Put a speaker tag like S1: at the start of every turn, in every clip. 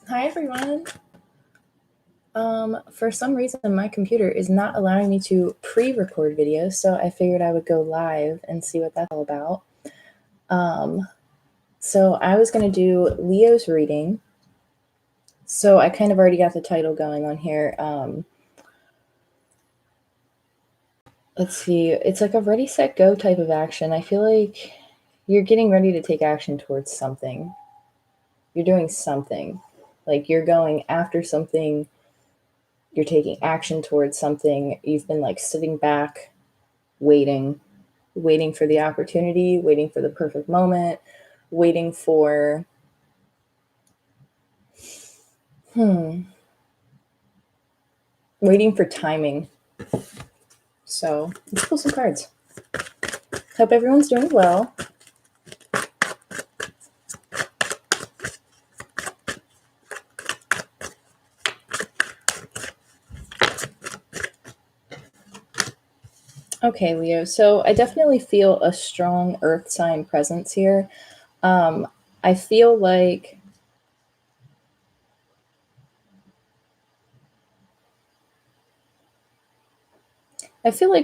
S1: Hi everyone. For some reason my computer is not allowing me to pre-record videos, so I figured I would go live and see what that's all about. So I was going to do Leo's reading. So I kind of already got the title going on here. Let's see. It's like a ready, set, go type of action. I feel like you're getting ready to take action towards something. You're doing something. Like you're going after something. You're taking action towards something. You've been like sitting back, waiting for the opportunity, waiting for the perfect moment, waiting for waiting for timing. So let's pull some cards. Hope everyone's doing well. Okay, Leo. So I definitely feel a strong earth sign presence here. I feel like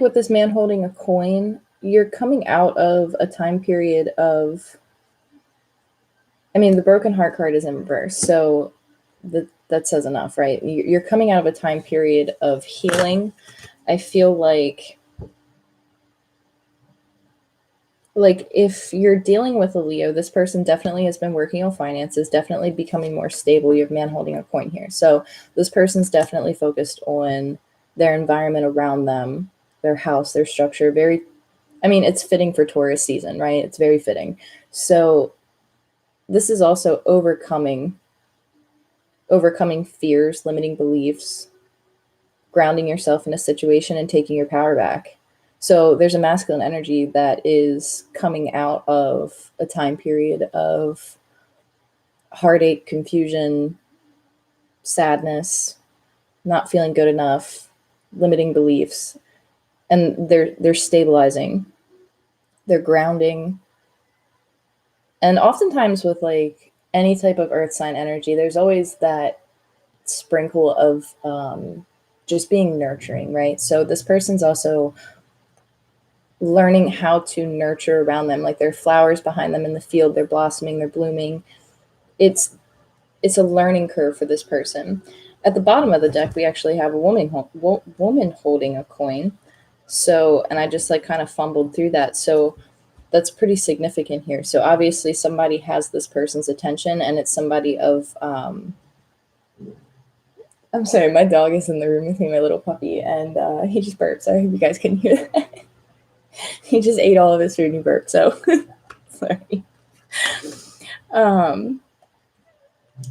S1: with this man holding a coin, you're coming out of a time period of, the broken heart card is in reverse. So that says enough, right? You're coming out of a time period of healing. I feel like if you're dealing with a Leo, this person definitely has been working on finances, definitely becoming more stable. You have man holding a coin here. So this person's definitely focused on their environment around them, their house, their structure. It's fitting for Taurus season, right? It's very fitting. So this is also overcoming fears, limiting beliefs, grounding yourself in a situation and taking your power back. So there's a masculine energy that is coming out of a time period of heartache, confusion, sadness, not feeling good enough, limiting beliefs, and they're stabilizing, they're grounding. And oftentimes with like any type of earth sign energy, there's always that sprinkle of just being nurturing, right? So this person's also learning how to nurture around them. Like there are flowers behind them in the field, they're blossoming, they're blooming. It's a learning curve for this person. At the bottom of the deck, we actually have a woman holding a coin. So, and I just like kind of fumbled through that. So that's pretty significant here. So obviously somebody has this person's attention, and it's somebody of, I'm sorry, my dog is in the room with me, my little puppy, and he just burped. So I hope you guys can hear that. He just ate all of his food and he burped, so sorry.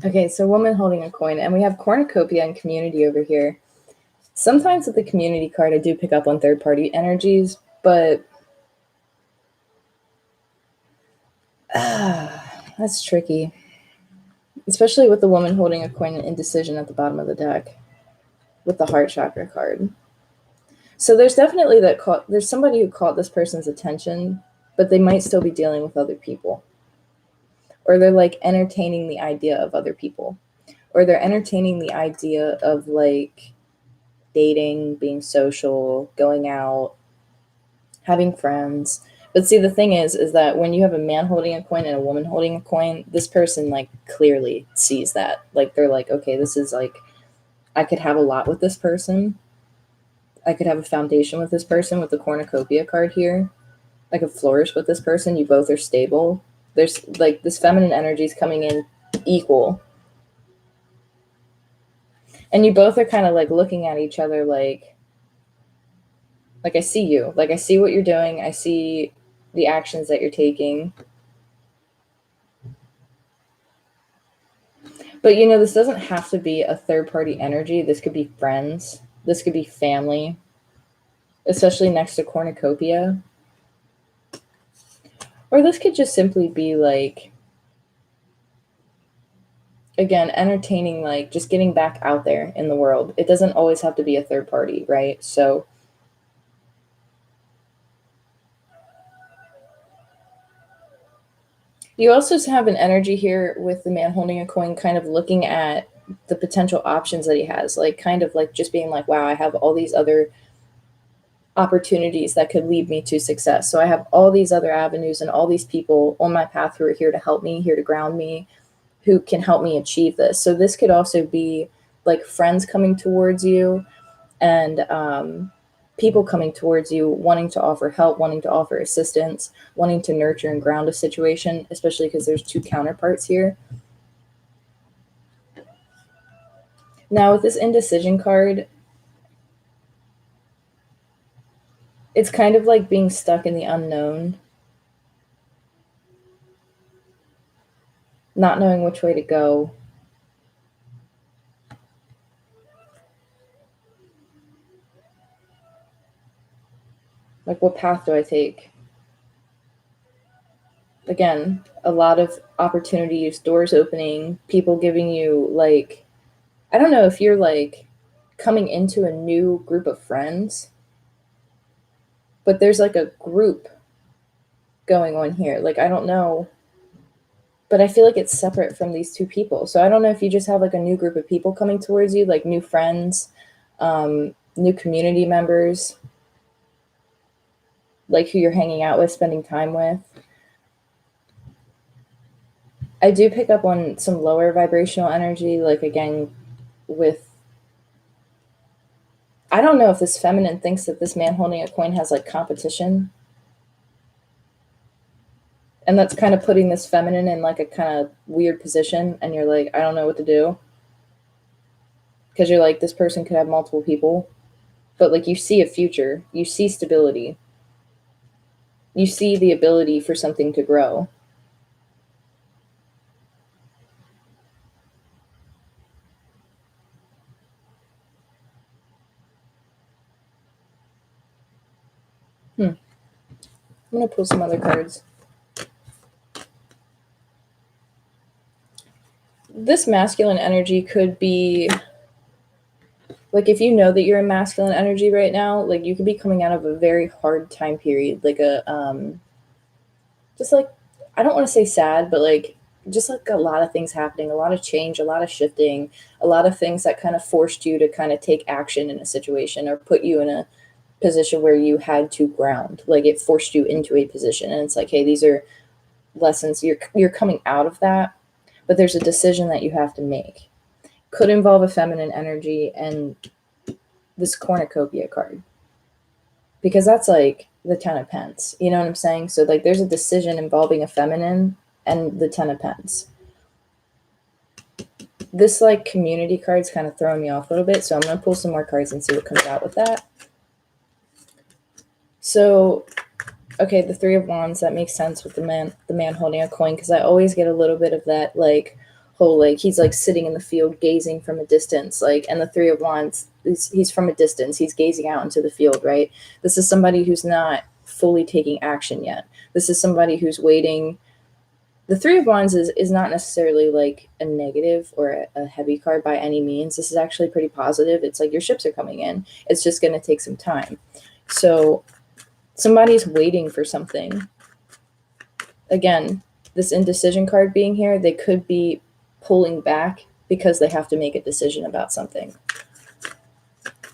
S1: Okay, so woman holding a coin, and we have cornucopia and community over here. Sometimes with the community card, I do pick up on third-party energies, but that's tricky. Especially with the woman holding a coin and indecision at the bottom of the deck with the heart chakra card. So there's definitely there's somebody who caught this person's attention, but they might still be dealing with other people. Or they're like entertaining the idea of other people. Or they're entertaining the idea of like dating, being social, going out, having friends. But see, the thing is that when you have a man holding a coin and a woman holding a coin, this person like clearly sees that. Like they're like, okay, this is like, I could have a lot with this person. I could have a foundation with this person with the cornucopia card here. I could flourish with this person. You both are stable. There's like this feminine energy is coming in equal. And you both are kind of like looking at each other like I see you. Like I see what you're doing. I see the actions that you're taking. But this doesn't have to be a third party energy. This could be friends. This could be family, especially next to cornucopia. Or this could just simply be like, again, entertaining, like just getting back out there in the world. It doesn't always have to be a third party, right? So You also have an energy here with the man holding a coin, kind of looking at the potential options that he has, like kind of like just being like, wow, I have all these other opportunities that could lead me to success. So I have all these other avenues and all these people on my path who are here to help me, here to ground me, who can help me achieve this. So this could also be like friends coming towards you, and people coming towards you, wanting to offer help, wanting to offer assistance, wanting to nurture and ground a situation, especially because there's two counterparts here. Now, with this indecision card, it's kind of like being stuck in the unknown, not knowing which way to go. Like, what path do I take? Again, a lot of opportunities, doors opening, people giving you, like, I don't know if you're like coming into a new group of friends, but there's like a group going on here. Like, I don't know, but I feel like it's separate from these two people. So I don't know if you just have like a new group of people coming towards you, like new friends, new community members, like who you're hanging out with, spending time with. I do pick up on some lower vibrational energy, like again, with, I don't know if this feminine thinks that this man holding a coin has like competition. And that's kind of putting this feminine in like a kind of weird position. And you're like, I don't know what to do. Because you're like, this person could have multiple people. But like, you see a future, you see stability, you see the ability for something to grow. I'm going to pull some other cards. This masculine energy could be like, if you know that you're in masculine energy right now, like you could be coming out of a very hard time period, like a just like, I don't want to say sad, but like just like a lot of things happening, a lot of change, a lot of shifting, a lot of things that kind of forced you to kind of take action in a situation or put you in a position where you had to ground. Like it forced you into a position, and it's like, hey, these are lessons. You're coming out of that, but there's a decision that you have to make. Could involve a feminine energy and this cornucopia card, because that's like the 10 of Pence. You know what I'm saying? So like there's a decision involving a feminine and the 10 of Pence. This like community card's kind of throwing me off a little bit, so I'm going to pull some more cards and see what comes out with that. So, okay, the 3 of Wands, that makes sense with the man holding a coin, because I always get a little bit of that like whole like he's like sitting in the field gazing from a distance, like, and the 3 of Wands, he's from a distance, he's gazing out into the field, right? This is somebody who's not fully taking action yet. This is somebody who's waiting. The 3 of Wands is not necessarily like a negative or a heavy card by any means. This is actually pretty positive. It's like your ships are coming in. It's just going to take some time. So somebody's waiting for something. Again, this indecision card being here, they could be pulling back because they have to make a decision about something.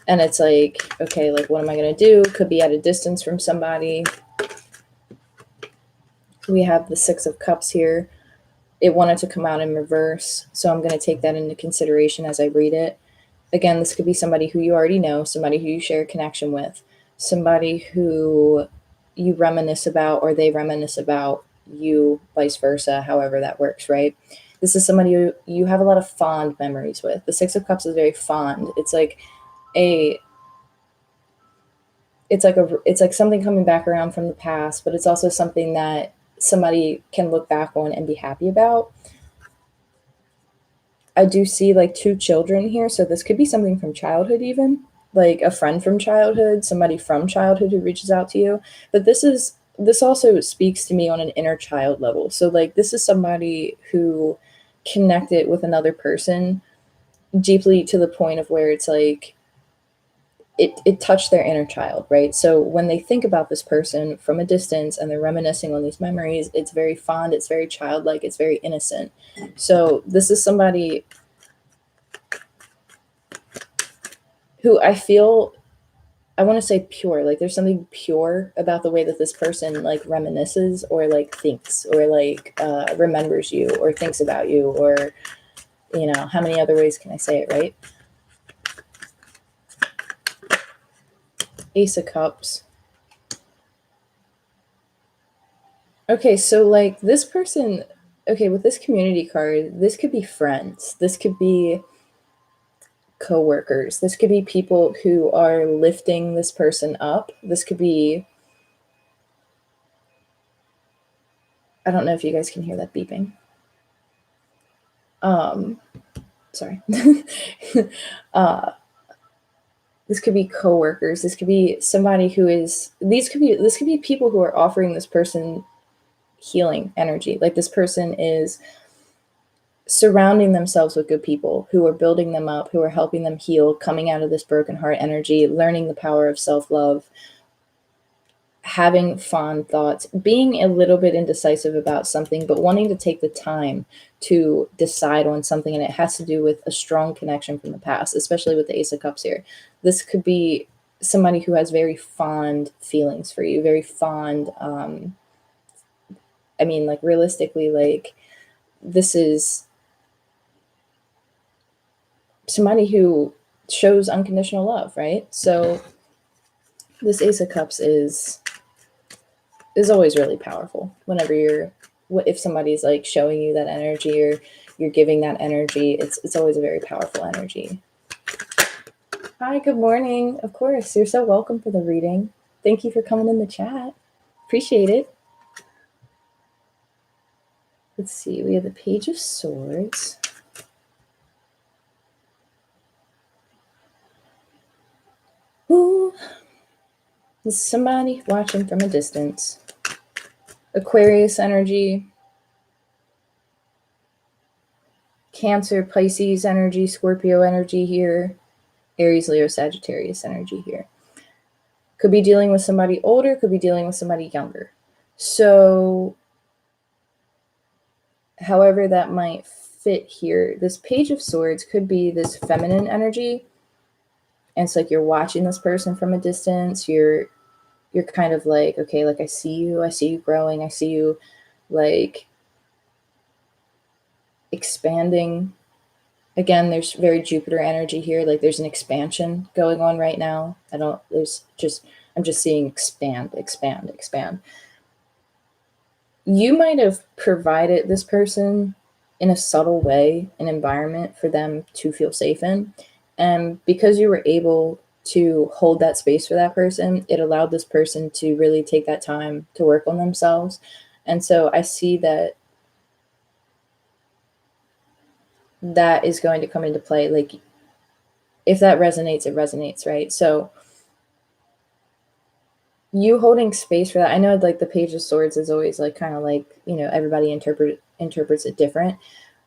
S1: And it's like, okay, like, what am I going to do? Could be at a distance from somebody. We have the 6 of Cups here. It wanted to come out in reverse, so I'm going to take that into consideration as I read it. Again, this could be somebody who you already know, somebody who you share a connection with, somebody who you reminisce about or they reminisce about you, vice versa, however that works, right? This is somebody who you have a lot of fond memories with. The 6 of Cups is very fond. It's like something coming back around from the past, but it's also something that somebody can look back on and be happy about. I do see like 2 children here, so this could be something from childhood, even like a friend from childhood, somebody from childhood who reaches out to you. But this also speaks to me on an inner child level. So like this is somebody who connected with another person deeply to the point of where it's like it touched their inner child, right? So when they think about this person from a distance and they're reminiscing on these memories, it's very fond, it's very childlike, it's very innocent. So this is somebody who I feel, I want to say pure, like there's something pure about the way that this person like reminisces or like thinks or like remembers you or thinks about you, or how many other ways can I say it, right? Ace of Cups. Okay, so like this person, okay, with this community card, this could be friends, this could be coworkers, this could be people who are lifting this person up, this could be, I don't know if you guys can hear that beeping. Sorry. This could be coworkers, this could be somebody who is, this could be people who are offering this person healing energy. Like this person is surrounding themselves with good people who are building them up, who are helping them heal, coming out of this broken heart energy, learning the power of self-love, having fond thoughts, being a little bit indecisive about something, but wanting to take the time to decide on something. And it has to do with a strong connection from the past, especially with the Ace of Cups here. This could be somebody who has very fond feelings for you, very fond, I mean, like realistically, like this is somebody who shows unconditional love, right? So this Ace of Cups is always really powerful whenever if somebody's like showing you that energy or you're giving that energy, it's always a very powerful energy. Hi, good morning. Of course, you're so welcome for the reading. Thank you for coming in the chat. Appreciate it. Let's see, we have the Page of Swords. Ooh, there's somebody watching from a distance. Aquarius energy, Cancer, Pisces energy, Scorpio energy here, Aries, Leo, Sagittarius energy here. Could be dealing with somebody older, could be dealing with somebody younger. So however that might fit here, this Page of Swords could be this feminine energy. And it's like you're watching this person from a distance. You're kind of like, okay, like I see you growing, I see you like expanding. Again, there's very Jupiter energy here. Like there's an expansion going on right now. I'm just seeing expand. You might have provided this person in a subtle way an environment for them to feel safe in. And because you were able to hold that space for that person, it allowed this person to really take that time to work on themselves. And so I see that that is going to come into play. Like if that resonates, it resonates, right? So you holding space for that. I know like the Page of Swords is always like kind of like, everybody interprets it different.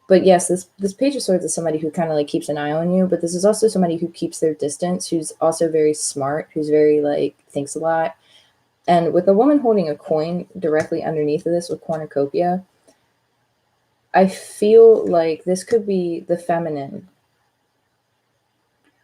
S1: But yes, this Page of Swords is somebody who kind of like keeps an eye on you, but this is also somebody who keeps their distance, who's also very smart, who's very like thinks a lot. And with a woman holding a coin directly underneath of this with cornucopia, I feel like this could be the feminine,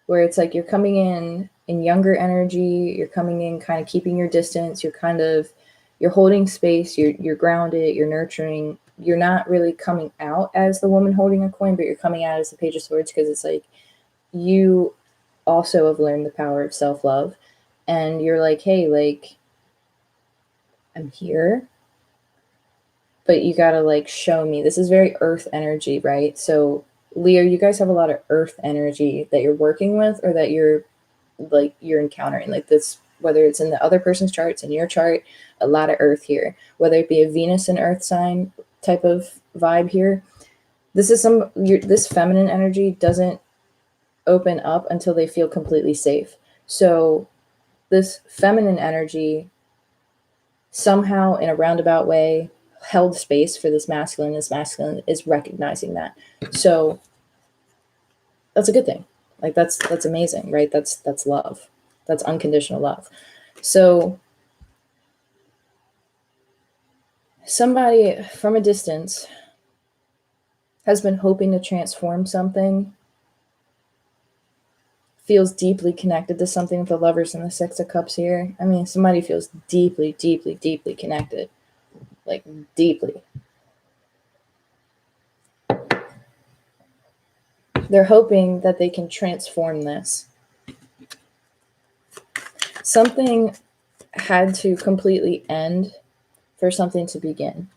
S1: where it's like you're coming in younger energy, you're coming in kind of keeping your distance, you're holding space, you're grounded, you're nurturing. You're not really coming out as the woman holding a coin, but you're coming out as the Page of Swords, because it's like you also have learned the power of self-love, and you're like, hey, like I'm here, but you gotta like show me. This is very earth energy, right? So Leo, you guys have a lot of earth energy that you're working with, or that you're encountering, like this, whether it's in the other person's charts, in your chart, a lot of earth here, whether it be a Venus and earth sign type of vibe here. This is this feminine energy doesn't open up until they feel completely safe. So this feminine energy somehow in a roundabout way held space for this masculine. This masculine is recognizing that. So that's a good thing. Like that's amazing, right? That's love. That's unconditional love. So somebody from a distance has been hoping to transform something, feels deeply connected to something with the Lovers and the Six of Cups here. I mean, somebody feels deeply, deeply, deeply connected. Like, deeply. They're hoping that they can transform this. Something had to completely end for something to begin.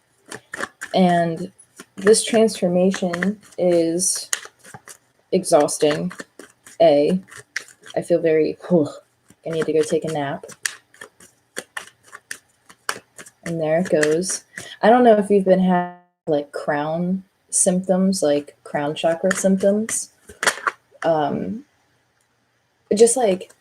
S1: And this transformation is exhausting. I feel very, I need to go take a nap. And there it goes. I don't know if you've been having like crown symptoms, like crown chakra symptoms. Just like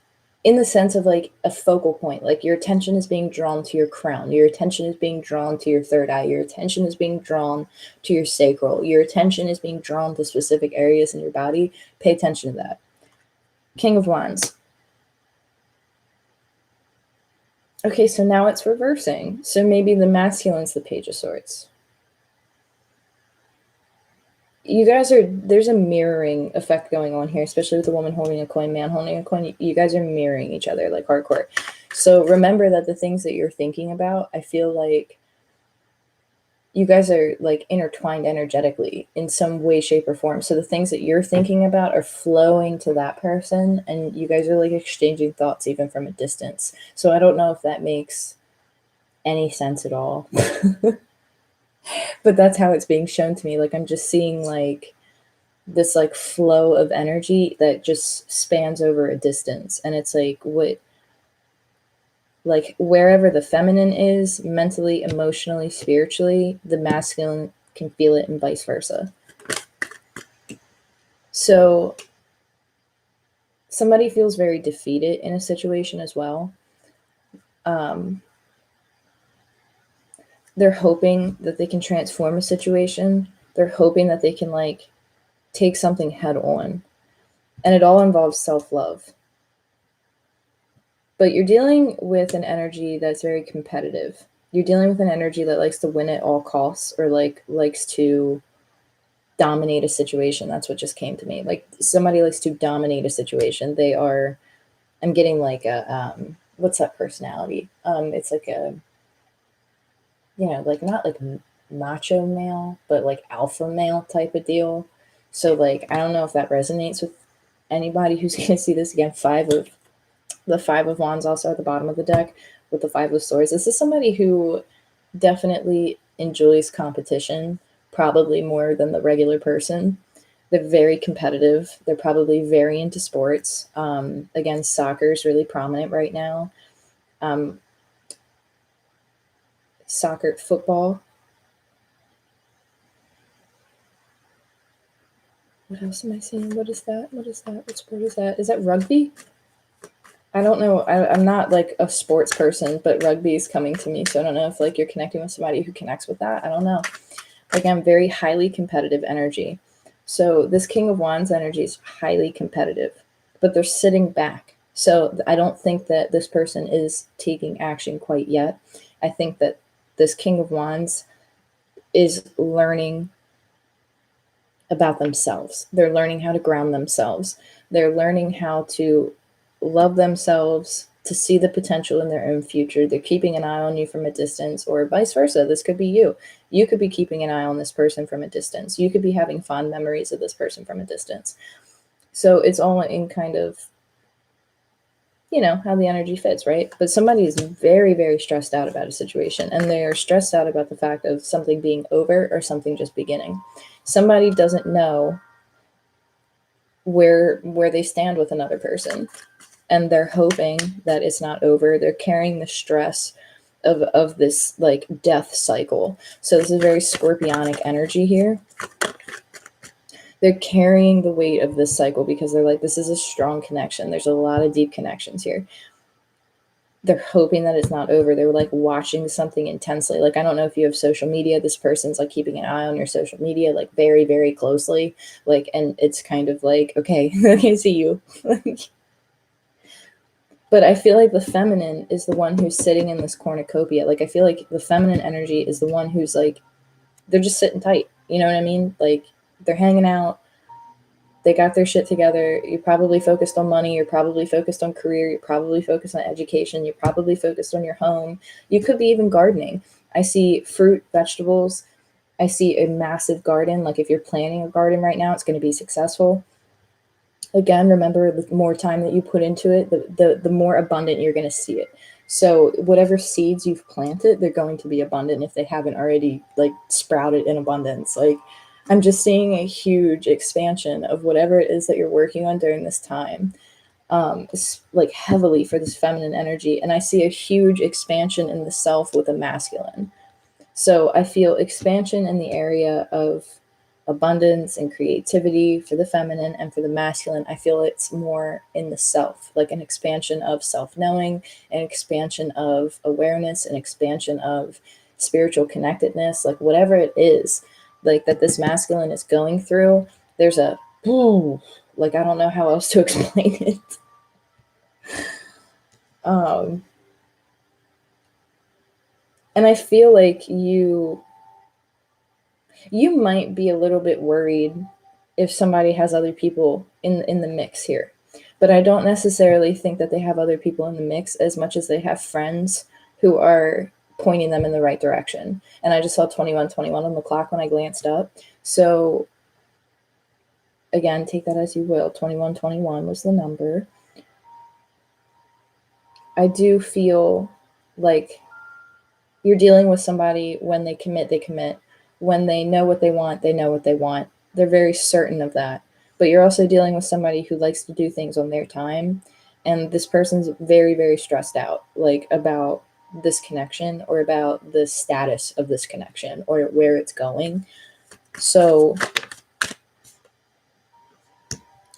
S1: in the sense of like a focal point, like your attention is being drawn to your crown, your attention is being drawn to your third eye, your attention is being drawn to your sacral, your attention is being drawn to specific areas in your body. Pay attention to that. King of Wands. Okay, so now it's reversing. So maybe the masculine's the Page of Swords. You guys are, there's a mirroring effect going on here, especially with the woman holding a coin, man holding a coin. You guys are mirroring each other like hardcore. So remember that the things that you're thinking about, I feel like you guys are like intertwined energetically in some way, shape, or form. So the things that you're thinking about are flowing to that person, and you guys are like exchanging thoughts even from a distance. So I don't know if that makes any sense at all. But that's how it's being shown to me. Like I'm just seeing like this like flow of energy that just spans over a distance. And it's like what, like wherever the feminine is mentally, emotionally, spiritually, the masculine can feel it and vice versa. So somebody feels very defeated in a situation as well. They're hoping that they can transform a situation. They're hoping that they can like take something head on. And it all involves self-love. But you're dealing with an energy that's very competitive. You're dealing with an energy that likes to win at all costs, or like likes to dominate a situation. That's what just came to me. Like somebody likes to dominate a situation. They are, I'm getting like a, what's that personality? It's like a, you know, like not like macho male, but like alpha male type of deal. So like, I don't know if that resonates with anybody who's going to see this again. The Five of Wands also at the bottom of the deck with the Five of Swords. This is somebody who definitely enjoys competition, probably more than the regular person. They're very competitive. They're probably very into sports. Again, soccer is really prominent right now. Soccer, football. What else am I seeing? What is that? What is that? What sport is that? Is that rugby? I don't know. I'm not like a sports person, but rugby is coming to me. So I don't know if like you're connecting with somebody who connects with that. I don't know. Again, very highly competitive energy. So this King of Wands energy is highly competitive, but they're sitting back. So I don't think that this person is taking action quite yet. I think that this King of Wands is learning about themselves. They're learning how to ground themselves. They're learning how to love themselves, to see the potential in their own future. They're keeping an eye on you from a distance, or vice versa. This could be you. You could be keeping an eye on this person from a distance. You could be having fond memories of this person from a distance. So it's all in kind of, you know, how the energy fits, right? But somebody is very, very stressed out about a situation, and they are stressed out about the fact of something being over or something just beginning. Somebody doesn't know where they stand with another person, and they're hoping that it's not over. They're carrying the stress of this like death cycle. So this is very scorpionic energy here. They're carrying the weight of this cycle because they're like, this is a strong connection. There's a lot of deep connections here. They're hoping that it's not over. They're like watching something intensely. Like, I don't know if you have social media. This person's like keeping an eye on your social media, like very, very closely. Like, and it's kind of like, okay, I can see you. But I feel like the feminine is the one who's sitting in this cornucopia. Like, I feel like the feminine energy is the one who's like, they're just sitting tight. You know what I mean? Like, they're hanging out. They got their shit together. You're probably focused on money. You're probably focused on career. You're probably focused on education. You're probably focused on your home. You could be even gardening. I see fruit, vegetables. I see a massive garden. Like, if you're planning a garden right now, it's going to be successful. Again, remember, the more time that you put into it, the more abundant you're going to see it. So whatever seeds you've planted, they're going to be abundant if they haven't already like sprouted in abundance. Like, I'm just seeing a huge expansion of whatever it is that you're working on during this time, like heavily for this feminine energy. And I see a huge expansion in the self with a masculine. So I feel expansion in the area of abundance and creativity for the feminine, and for the masculine, I feel it's more in the self, like an expansion of self knowing, an expansion of awareness, an expansion of spiritual connectedness, like whatever it is, like that this masculine is going through. There's a, like, I don't know how else to explain it. Um, and I feel like you might be a little bit worried if somebody has other people in the mix here. But I don't necessarily think that they have other people in the mix as much as they have friends who are pointing them in the right direction. And I just saw 2121 on the clock when I glanced up. So again, take that as you will. 2121 was the number. I do feel like you're dealing with somebody, when they commit, they commit. When they know what they want, they know what they want. They're very certain of that. But you're also dealing with somebody who likes to do things on their time. And this person's very, very stressed out, like about this connection, or about the status of this connection, or where it's going. So,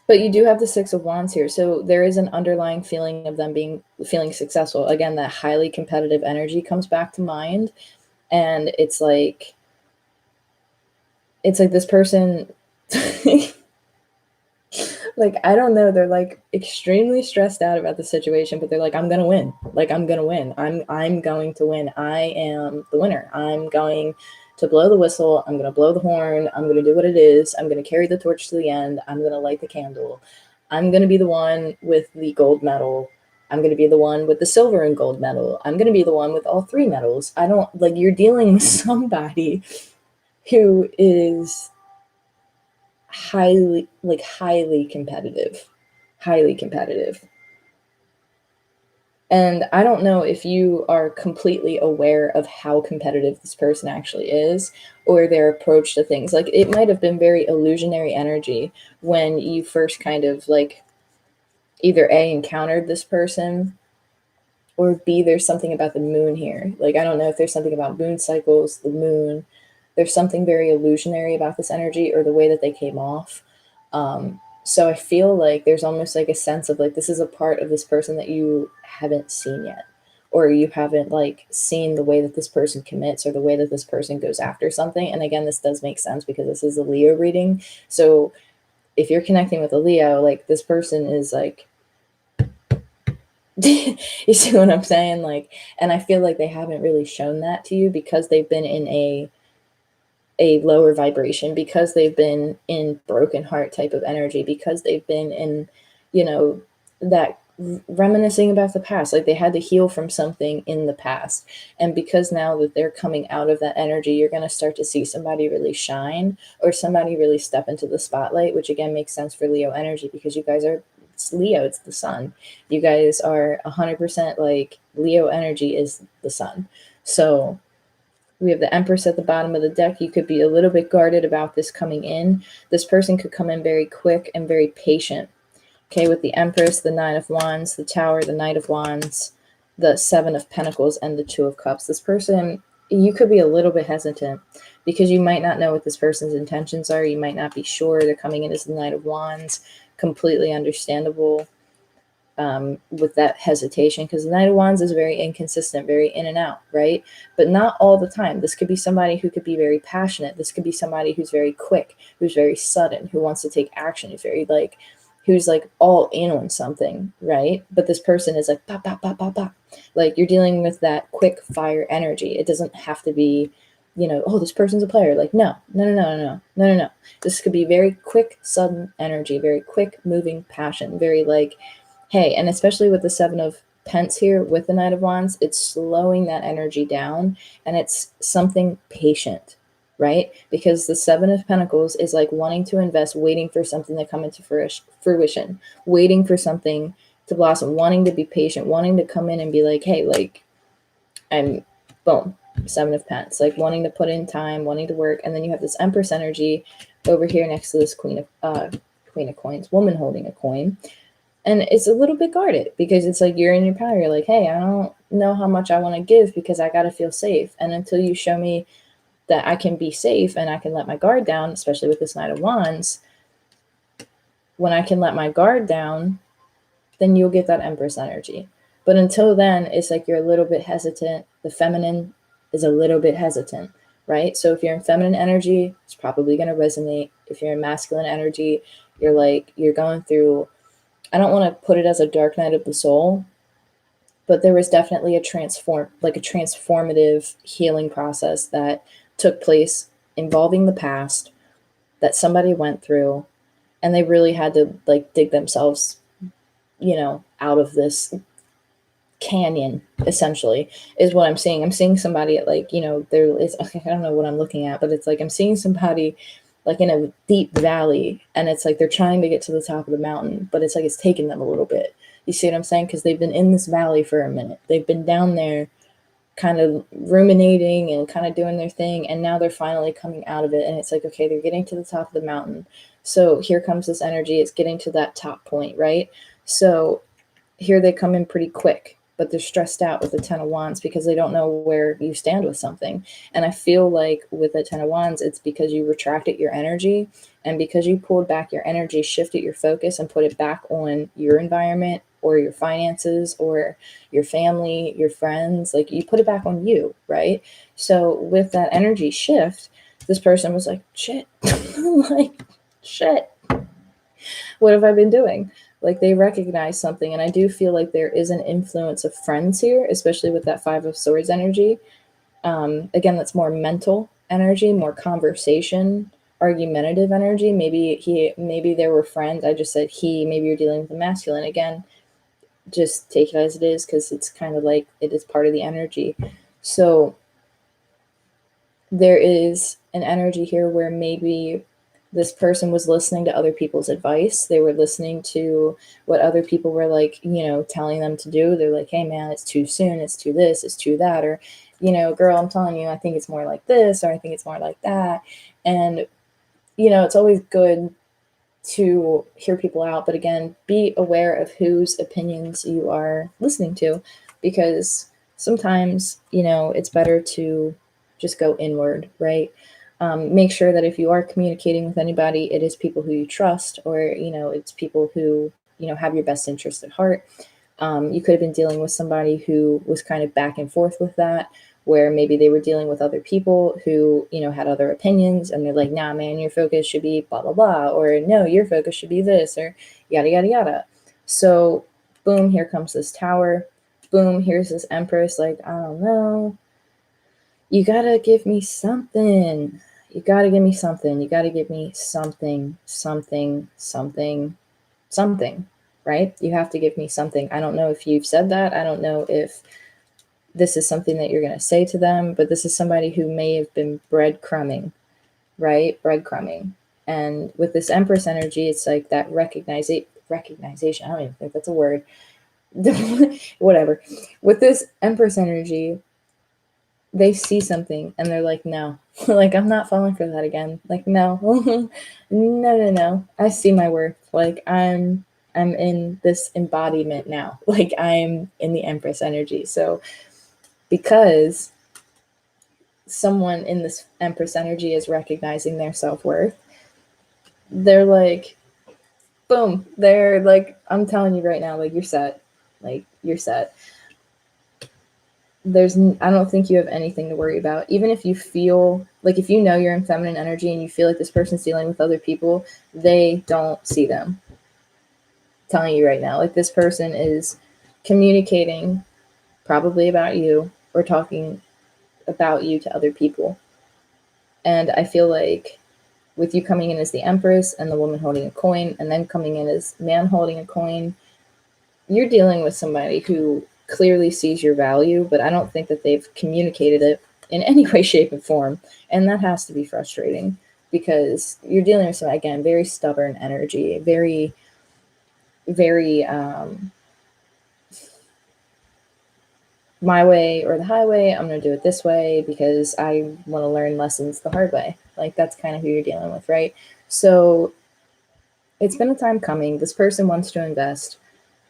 S1: but you do have the Six of Wands here. So there is an underlying feeling of them feeling successful. Again, that highly competitive energy comes back to mind. And it's like this person, like, I don't know, they're like extremely stressed out about the situation, but they're like, I'm gonna win. Like, I'm gonna win. I'm going to win. I am the winner. I'm going to blow the whistle. I'm gonna blow the horn. I'm gonna do what it is. I'm gonna carry the torch to the end. I'm gonna light the candle. I'm gonna be the one with the gold medal. I'm gonna be the one with the silver and gold medal. I'm gonna be the one with all three medals. I don't, like, you're dealing with somebody who is highly competitive, highly competitive. And I don't know if you are completely aware of how competitive this person actually is, or their approach to things. Like, it might have been very illusionary energy when you first kind of like either A, encountered this person, or B, there's something about the moon here. Like, I don't know if there's something about moon cycles, the moon. There's something very illusionary about this energy, or the way that they came off. So I feel like there's almost like a sense of like, this is a part of this person that you haven't seen yet, or you haven't like seen the way that this person commits, or the way that this person goes after something. And again, this does make sense because this is a Leo reading. So if you're connecting with a Leo, like, this person is like, you see what I'm saying? Like, and I feel like they haven't really shown that to you because they've been in a lower vibration, because they've been in broken heart type of energy, because they've been in, that reminiscing about the past, like they had to heal from something in the past. And because now that they're coming out of that energy, you're going to start to see somebody really shine, or somebody really step into the spotlight, which again makes sense for Leo energy, because you guys are, it's Leo, it's the sun. You guys are 100% like, Leo energy is the sun. So we have the Empress at the bottom of the deck. You could be a little bit guarded about this coming in. This person could come in very quick and very patient. Okay, with the Empress, the Nine of Wands, the Tower, the Knight of Wands, the Seven of Pentacles, and the Two of Cups. This person, you could be a little bit hesitant because you might not know what this person's intentions are. You might not be sure. They're coming in as the Knight of Wands. Completely understandable. With that hesitation, because the Knight of Wands is very inconsistent, very in and out, right? But not all the time. This could be somebody who could be very passionate. This could be somebody who's very quick, who's very sudden, who wants to take action, who's very like, who's like all in on something, right? But this person is like pop, pop, pop, pop, pop. Like you're dealing with that quick fire energy. It doesn't have to be, oh, this person's a player. Like, no, no, no, no, no, no, no, no. This could be very quick, sudden energy, very quick moving passion, very like, hey, and especially with the Seven of Pence here with the Knight of Wands, it's slowing that energy down and it's something patient, right? Because the Seven of Pentacles is like wanting to invest, waiting for something to come into fruition, waiting for something to blossom, wanting to be patient, wanting to come in and be like, hey, like, I'm, boom, Seven of Pence, like wanting to put in time, wanting to work. And then you have this Empress energy over here next to this Queen of Coins, woman holding a coin. And it's a little bit guarded because it's like you're in your power. You're like, hey, I don't know how much I want to give because I got to feel safe. And until you show me that I can be safe and I can let my guard down, especially with this Knight of Wands, when I can let my guard down, then you'll get that Empress energy. But until then, it's like you're a little bit hesitant. The feminine is a little bit hesitant, right? So if you're in feminine energy, it's probably going to resonate. If you're in masculine energy, you're going through, I don't want to put it as a dark night of the soul, but there was definitely a transformative healing process that took place involving the past that somebody went through, and they really had to like dig themselves, out of this canyon, essentially, is what I'm seeing. I'm seeing somebody at like, there is, I don't know what I'm looking at, but it's like I'm seeing somebody like in a deep valley, and it's like they're trying to get to the top of the mountain, but it's like it's taking them a little bit. You see what I'm saying? Because they've been in this valley for a minute. They've been down there kind of ruminating and kind of doing their thing, and now they're finally coming out of it, and it's like, okay, they're getting to the top of the mountain. So here comes this energy. It's getting to that top point, right? So here they come in pretty quick, but they're stressed out with the Ten of Wands because they don't know where you stand with something. And I feel like with the Ten of Wands, it's because you retracted your energy, and because you pulled back your energy, shifted your focus and put it back on your environment or your finances or your family, your friends, like you put it back on you, right? So with that energy shift, this person was like, shit, like, shit, what have I been doing? Like they recognize something. And I do feel like there is an influence of friends here, especially with that Five of Swords energy. Again, that's more mental energy, more conversation, argumentative energy. Maybe there were friends. I just said he, maybe you're dealing with the masculine. Again, just take it as it is because it's kind of like it is part of the energy. So there is an energy here where maybe this person was listening to other people's advice. They were listening to what other people were like, telling them to do. They're like, hey man, it's too soon. It's too this, it's too that. Or, girl, I'm telling you, I think it's more like this, or I think it's more like that. And, it's always good to hear people out. But again, be aware of whose opinions you are listening to, because sometimes, it's better to just go inward, right? Make sure that if you are communicating with anybody, it is people who you trust, or, it's people who, have your best interest at heart. You could have been dealing with somebody who was kind of back and forth with that, where maybe they were dealing with other people who, had other opinions, and they're like, nah, man, your focus should be blah, blah, blah, or no, your focus should be this, or yada, yada, yada. So boom, here comes this Tower. Boom, here's this Empress. Like, I don't know. You gotta give me something. You gotta give me something. You gotta give me something, right? You have to give me something. I don't know if you've said that. I don't know if this is something that you're going to say to them, but this is somebody who may have been breadcrumbing, right? Breadcrumbing. And with this Empress energy, it's like that recognition. I don't even think that's a word. Whatever. With this Empress energy, they see something and they're like, no, like, I'm not falling for that again. Like, no, no. I see my worth. Like, I'm in this embodiment now. Like, I'm in the Empress energy. So because someone in this Empress energy is recognizing their self-worth, they're like, boom, they're like, I'm telling you right now, like, you're set. Like, you're set. I don't think you have anything to worry about. Even if you feel like, if you're in feminine energy and you feel like this person's dealing with other people, they don't see them. telling you right now, like this person is communicating probably about you or talking about you to other people. And I feel like with you coming in as the Empress and the woman holding a coin, and then coming in as man holding a coin, you're dealing with somebody who clearly sees your value, but I don't think that they've communicated it in any way, shape, and form. And that has to be frustrating because you're dealing with some, again, very stubborn energy, very, very my way or the highway. I'm going to do it this way because I want to learn lessons the hard way. Like that's kind of who you're dealing with, right? So it's been a time coming. This person wants to invest.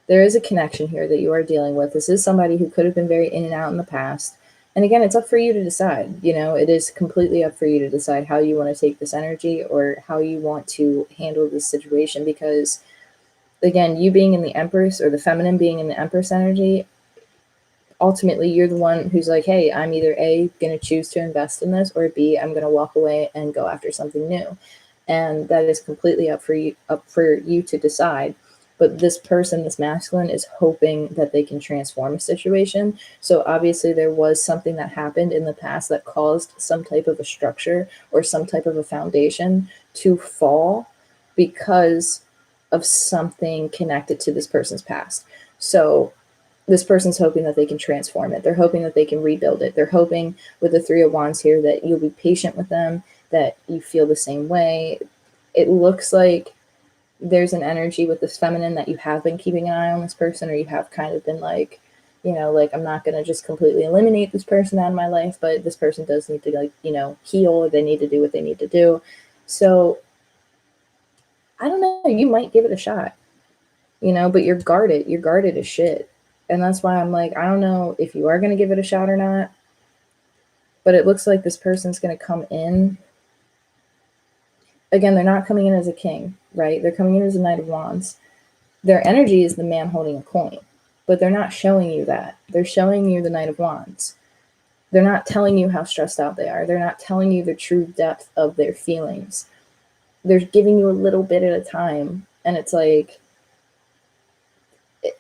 S1: There is a connection here that you are dealing with. This is somebody who could have been very in and out in the past. And again, it's up for you to decide. You know, it is completely up for you to decide how you want to take this energy or how you want to handle this situation. Because again, you being in the Empress or the feminine being in the Empress energy, ultimately you're the one who's like, hey, I'm either A, going to choose to invest in this, or B, I'm going to walk away and go after something new. And that is completely up for you to decide. But this person, this masculine, is hoping that they can transform a situation. So obviously there was something that happened in the past that caused some type of a structure or some type of a foundation to fall because of something connected to this person's past. So this person's hoping that they can transform it. They're hoping that they can rebuild it. They're hoping with the Three of Wands here that you'll be patient with them, that you feel the same way. It looks like there's an energy with this feminine that you have been keeping an eye on this person, or you have kind of been like, you know, like, I'm not going to just completely eliminate this person out of my life, but this person does need to, like, you know, heal, or they need to do what they need to do. So I don't know, you might give it a shot, you know, but you're guarded as shit. And that's why I'm like, I don't know if you are going to give it a shot or not, but it looks like this person's going to come in. Again, they're not coming in as a king, right? They're coming in as a Knight of Wands. Their energy is the man holding a coin, but they're not showing you that. They're showing you the Knight of Wands. They're not telling you how stressed out they are. They're not telling you the true depth of their feelings. They're giving you a little bit at a time. And it's like,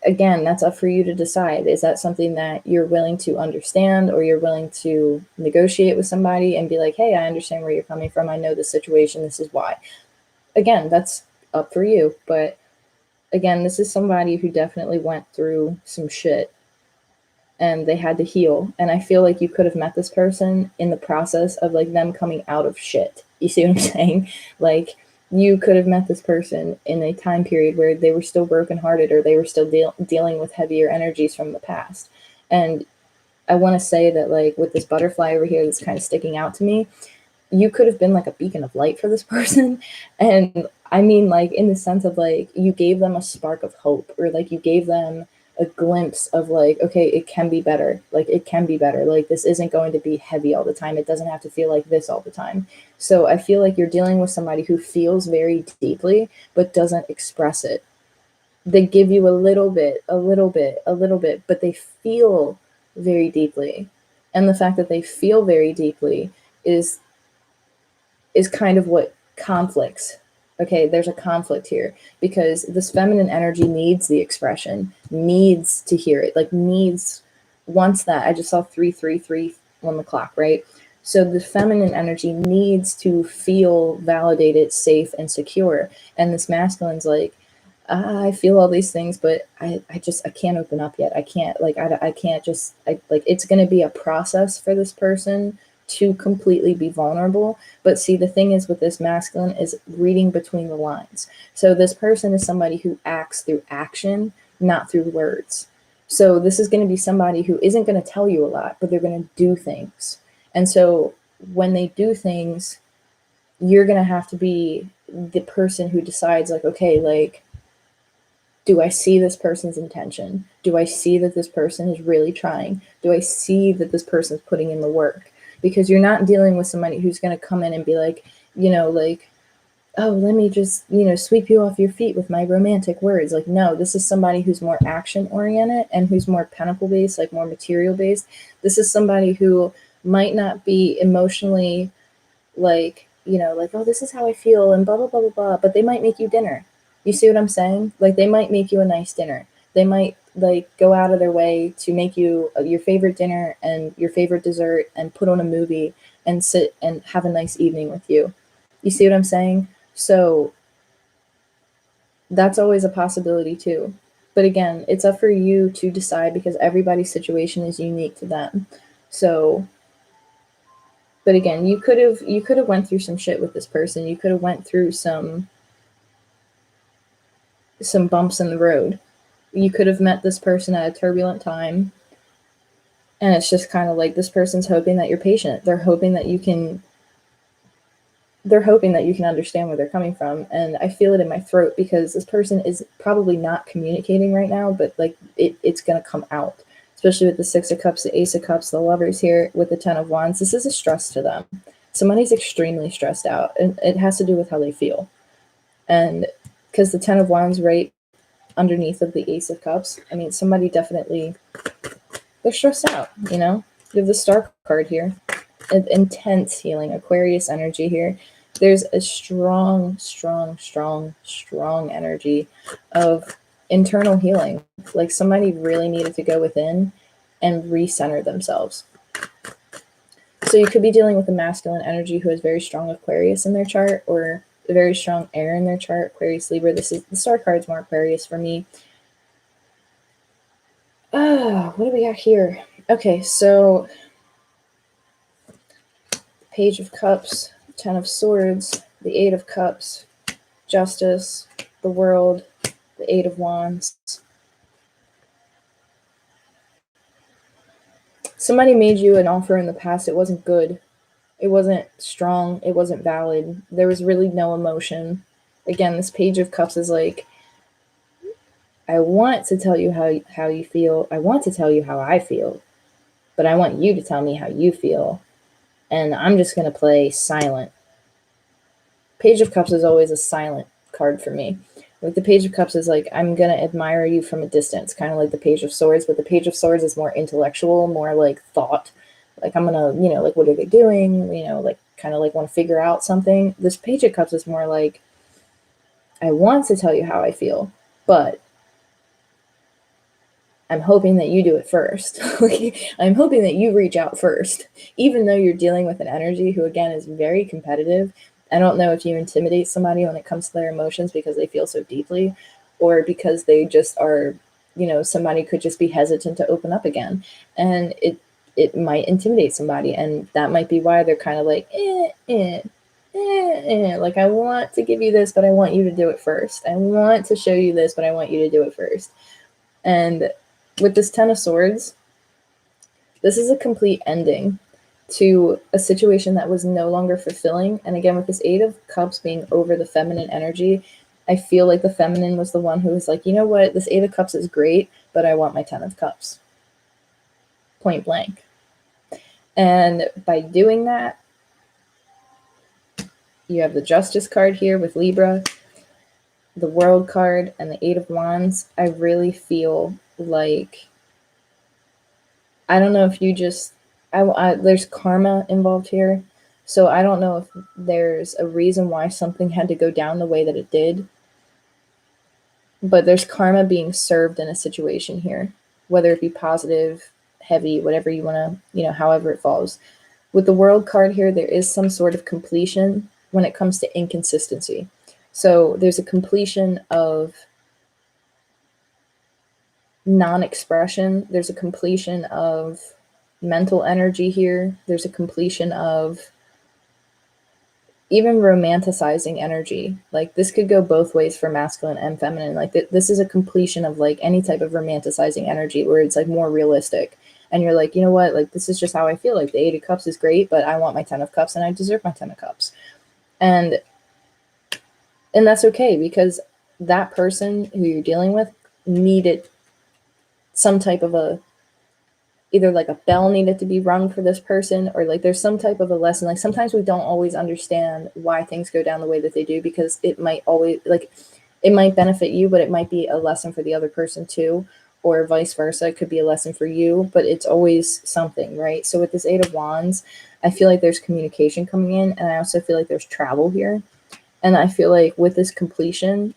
S1: again, that's up for you to decide. Is that something that you're willing to understand, or you're willing to negotiate with somebody and be like, hey, I understand where you're coming from. I know the situation. This is why. Again, that's up for you. But again, this is somebody who definitely went through some shit and they had to heal. And I feel like you could have met this person in the process of like them coming out of shit. You see what I'm saying? Like, you could have met this person in a time period where they were still brokenhearted, or they were still dealing with heavier energies from the past. And I want to say that, like, with this butterfly over here that's kind of sticking out to me, you could have been like a beacon of light for this person. And I mean, like, in the sense of like, you gave them a spark of hope, or like you gave them a glimpse of like, okay, it can be better. Like, it can be better. Like, this isn't going to be heavy all the time. It doesn't have to feel like this all the time. So I feel like you're dealing with somebody who feels very deeply, but doesn't express it. They give you a little bit, but they feel very deeply. And the fact that they feel very deeply is kind of what conflicts. Okay, there's a conflict here because this feminine energy needs the expression, needs to hear it, like wants that. I just saw 333 on the clock, right? So the feminine energy needs to feel validated, safe, and secure. And this masculine's like, I feel all these things, but I can't open up yet. I can't, like, I can't just, like, it's going to be a process for this person to completely be vulnerable. But see, the thing is with this masculine is reading between the lines. So this person is somebody who acts through action, not through words. So this is going to be somebody who isn't going to tell you a lot, but they're going to do things. And so when they do things, you're going to have to be the person who decides, like, okay, like, do I see this person's intention? Do I see that this person is really trying? Do I see that this person's putting in the work? Because you're not dealing with somebody who's going to come in and be like, you know, like, oh, let me just, you know, sweep you off your feet with my romantic words. Like, no, this is somebody who's more action oriented and who's more pentacle based, like more material based. This is somebody who might not be emotionally like, you know, like, oh, this is how I feel and blah, blah, blah, blah, blah, but they might make you dinner. You see what I'm saying? Like, they might make you a nice dinner. They might like go out of their way to make you your favorite dinner and your favorite dessert and put on a movie and sit and have a nice evening with you. You see what I'm saying? So that's always a possibility too. But again, it's up for you to decide because everybody's situation is unique to them. So, but again, you could have went through some shit with this person. You could have went through some bumps in the road. You could have met this person at a turbulent time, and it's just kind of like this person's hoping that you're patient. They're hoping that you can understand where they're coming from, and I feel it in my throat because this person is probably not communicating right now, but like it's going to come out, especially with the Six of Cups, the Ace of Cups, the Lovers here with the Ten of Wands. This is a stress to them. Somebody's extremely stressed out, and it has to do with how they feel. And because the Ten of Wands right underneath of the Ace of Cups, I mean, somebody definitely, they're stressed out, you know? You have the Star card here. Intense healing, Aquarius energy here. There's a strong, strong, strong, strong energy of internal healing. Like somebody really needed to go within and recenter themselves. So you could be dealing with a masculine energy who has very strong Aquarius in their chart, or a very strong air in their chart, Aquarius, Libra. This is the Star card's more Aquarius for me. What do we got here? Okay, so Page of Cups, Ten of Swords, the Eight of Cups, Justice, the World, the Eight of Wands. Somebody made you an offer in the past. It wasn't good. It wasn't strong. It wasn't valid. There was really no emotion. Again, this Page of Cups is like, I want to tell you how you feel. I want to tell you how I feel. But I want you to tell me how you feel. And I'm just going to play silent. Page of Cups is always a silent card for me. Like the Page of Cups is like, I'm going to admire you from a distance, kind of like the Page of Swords, but the Page of Swords is more intellectual, more like thought. Like I'm going to, like, what are they doing? Like kind of like want to figure out something. This Page of Cups is more like, I want to tell you how I feel, but I'm hoping that you do it first. I'm hoping that you reach out first, even though you're dealing with an energy who, again, is very competitive. I don't know if you intimidate somebody when it comes to their emotions because they feel so deeply, or because they just are, somebody could just be hesitant to open up again. And it might intimidate somebody. And that might be why they're kind of like, like, I want to give you this, but I want you to do it first. I want to show you this, but I want you to do it first. And with this Ten of Swords, this is a complete ending to a situation that was no longer fulfilling. And again, with this Eight of Cups being over the feminine energy, I feel like the feminine was the one who was like, you know what, this Eight of Cups is great, but I want my Ten of Cups. Point blank. And by doing that, you have the Justice card here with Libra, the World card, and the Eight of Wands. I really feel like, I don't know if you just, there's karma involved here. So I don't know if there's a reason why something had to go down the way that it did. But there's karma being served in a situation here, whether it be positive, heavy, whatever you want to, however it falls. With the World card here, there is some sort of completion when it comes to inconsistency. So there's a completion of non-expression. There's a completion of mental energy here. There's a completion of even romanticizing energy. Like this could go both ways for masculine and feminine. Like this is a completion of like any type of romanticizing energy where it's like more realistic. And you're like, you know what? Like this is just how I feel. Like the Eight of Cups is great, but I want my Ten of Cups and I deserve my Ten of Cups. And that's okay, because that person who you're dealing with needed some type of either like a bell needed to be rung for this person, or like there's some type of a lesson. Like sometimes we don't always understand why things go down the way that they do, because it might always, like, it might benefit you, but it might be a lesson for the other person too, or vice versa. It could be a lesson for you, but it's always something, right? So with this Eight of Wands, I feel like there's communication coming in, and I also feel like there's travel here. And I feel like with this completion,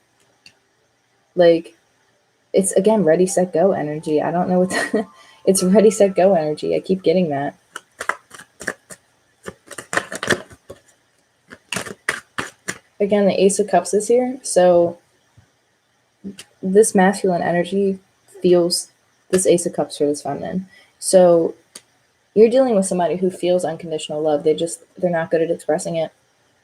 S1: Like, it's, again, ready, set, go energy. I don't know what it's ready, set, go energy. I keep getting that. Again, the Ace of Cups is here. So this masculine energy feels this Ace of Cups for this feminine. So you're dealing with somebody who feels unconditional love. They're not good at expressing it.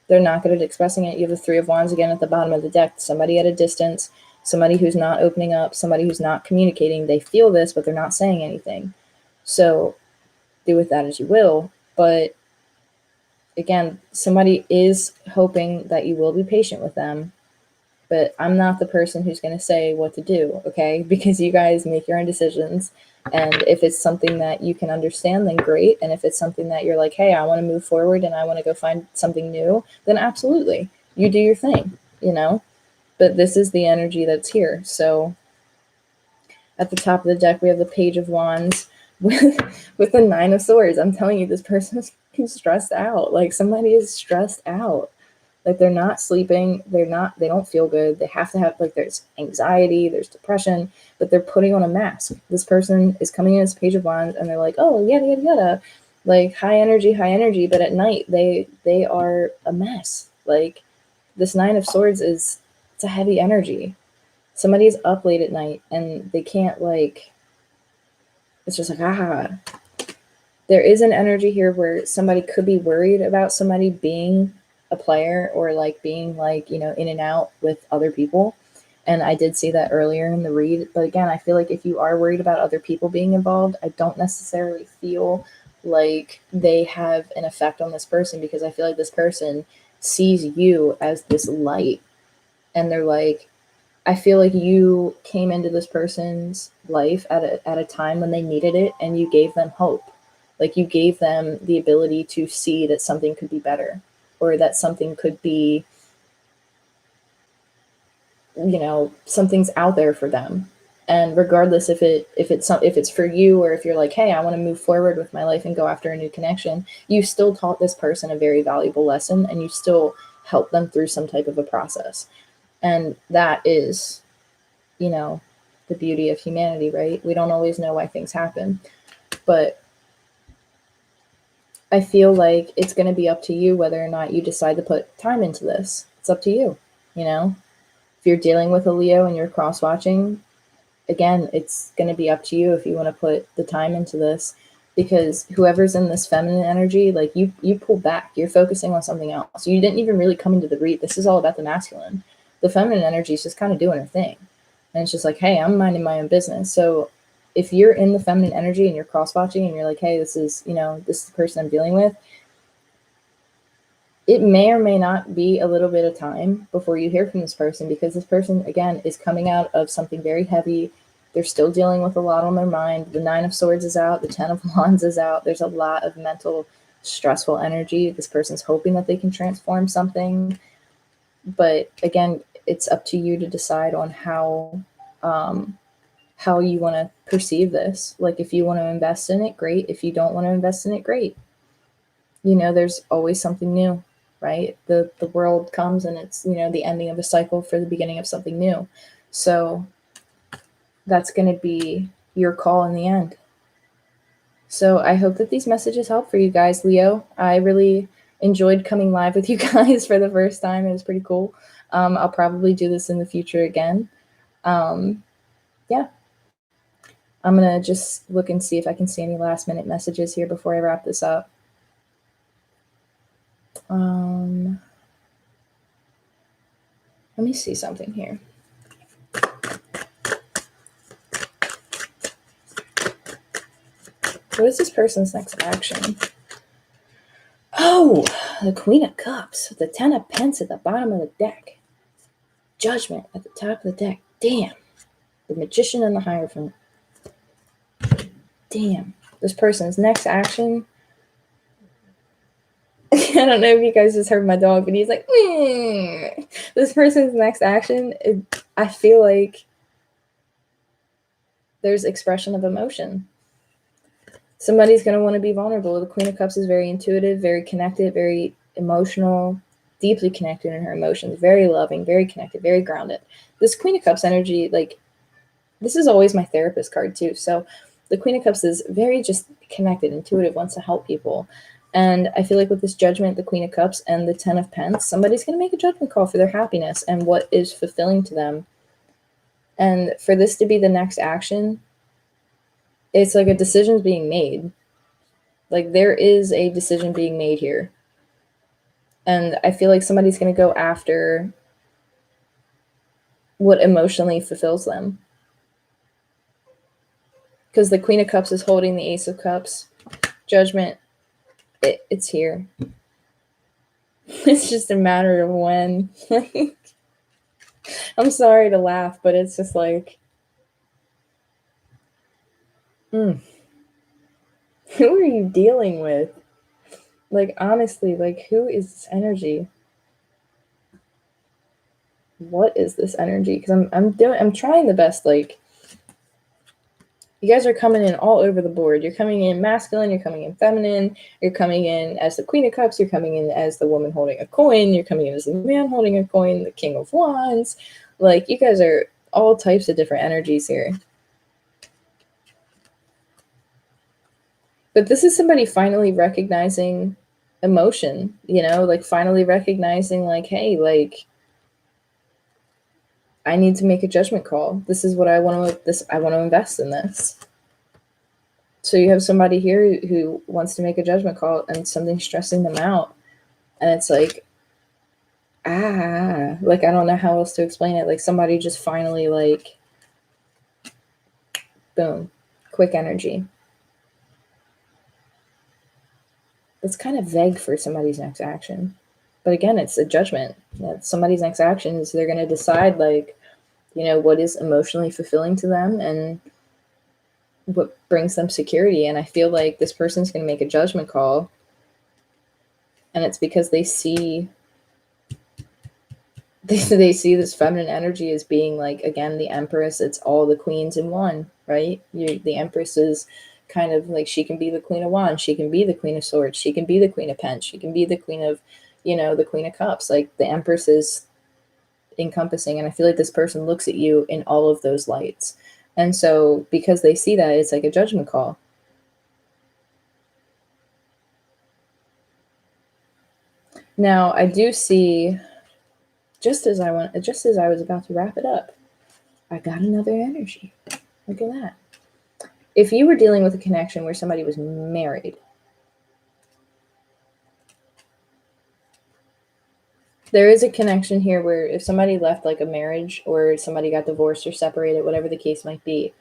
S1: They're not good at expressing it. You have the Three of Wands again at the bottom of the deck. Somebody at a distance, somebody who's not opening up, somebody who's not communicating. They feel this, but they're not saying anything. So do with that as you will. But again, somebody is hoping that you will be patient with them. But I'm not the person who's going to say what to do, okay? Because you guys make your own decisions. And if it's something that you can understand, then great. And if it's something that you're like, hey, I want to move forward and I want to go find something new, then absolutely, you do your thing, you know? But this is the energy that's here. So at the top of the deck, we have the Page of Wands with the Nine of Swords. I'm telling you, this person is stressed out. Like, somebody is stressed out. Like, they're not sleeping, they don't feel good. They have to have, like, there's anxiety, there's depression, but they're putting on a mask. This person is coming in as Page of Wands and they're like, oh, yada, yada, yada. Like, high energy, but at night they are a mess. Like, this Nine of Swords it's a heavy energy. Somebody's up late at night and they can't, like, it's just like, There is an energy here where somebody could be worried about somebody being a player or like being like, you know, in and out with other people. And I did see that earlier in the read. But again, I feel like if you are worried about other people being involved, I don't necessarily feel like they have an effect on this person, because I feel like this person sees you as this light. And they're like, I feel like you came into this person's life at a time when they needed it, and you gave them hope. Like, you gave them the ability to see that something could be better, or that something could be, you know, something's out there for them. And regardless if it's for you, or if you're like, hey, I want to move forward with my life and go after a new connection, you still taught this person a very valuable lesson, and you still help them through some type of a process. And that is, you know, the beauty of humanity, right? We don't always know why things happen, but I feel like it's going to be up to you whether or not you decide to put time into this. It's up to you, you know? If you're dealing with a Leo and you're cross-watching, again, it's going to be up to you if you want to put the time into this, because whoever's in this feminine energy, like, you pull back. You're focusing on something else. You didn't even really come into the read. This is all about the masculine. The feminine energy is just kind of doing her thing. And it's just like, hey, I'm minding my own business. So if you're in the feminine energy and you're cross-watching and you're like, hey, this is the person I'm dealing with, it may or may not be a little bit of time before you hear from this person, because this person, again, is coming out of something very heavy. They're still dealing with a lot on their mind. The Nine of Swords is out. The Ten of Wands is out. There's a lot of mental, stressful energy. This person's hoping that they can transform something. But again, it's up to you to decide on how you want to perceive this. Like, if you want to invest in it, great. If you don't want to invest in it, great. You know, there's always something new, right? The world comes and it's, you know, the ending of a cycle for the beginning of something new. So that's going to be your call in the end. So I hope that these messages help for you guys, Leo. I really enjoyed coming live with you guys for the first time. It was pretty cool. I'll probably do this in the future again. Yeah. I'm going to just look and see if I can see any last minute messages here before I wrap this up. Let me see something here. What is this person's next action? Oh, the Queen of Cups with the Ten of Pence at the bottom of the deck. Judgment at the top of the deck. Damn. The Magician and the Hierophant. Damn. This person's next action. I don't know if you guys just heard my dog, but he's like, This person's next action, I feel like there's expression of emotion. Somebody's going to want to be vulnerable. The Queen of Cups is very intuitive, very connected, very emotional, deeply connected in her emotions, very loving, very connected, very grounded. This Queen of Cups energy, like, this is always my therapist card too. So the Queen of Cups is very just connected, intuitive, wants to help people. And I feel like with this Judgment, the Queen of Cups, and the Ten of Pence, somebody's going to make a judgment call for their happiness and what is fulfilling to them. And for this to be the next action, it's like a decision's being made. Like, there is a decision being made here. And I feel like somebody's going to go after what emotionally fulfills them. Because the Queen of Cups is holding the Ace of Cups. Judgment, it's here. It's just a matter of when. Like, I'm sorry to laugh, but it's just like, who are you dealing with? Like, honestly, like, who is this energy? What is this energy? Because I'm trying the best. Like, you guys are coming in all over the board. You're coming in masculine, you're coming in feminine, you're coming in as the Queen of Cups, you're coming in as the woman holding a coin, you're coming in as the man holding a coin, the King of Wands. Like, you guys are all types of different energies here. But this is somebody finally recognizing emotion, like finally recognizing, like, hey, like, I need to make a judgment call. This is what I want to invest in this. So you have somebody here who wants to make a judgment call and something's stressing them out. And it's like, like, I don't know how else to explain it. Like, somebody just finally, like, boom, quick energy. It's kind of vague for somebody's next action. But again, it's a judgment. Somebody's next action is they're going to decide, like, what is emotionally fulfilling to them and what brings them security. And I feel like this person's going to make a judgment call. And it's because they see this feminine energy as being, like, again, the Empress. It's all the queens in one, right? The Empress is kind of like, she can be the Queen of Wands, she can be the Queen of Swords, she can be the Queen of Pence, she can be the Queen of, the Queen of Cups. Like, the Empress is encompassing, and I feel like this person looks at you in all of those lights. And so because they see that, it's like a judgment call. Now, I do see, just as I was about to wrap it up, I got another energy. Look at that. If you were dealing with a connection where somebody was married, there is a connection here where if somebody left, like, a marriage, or somebody got divorced or separated, whatever the case might be,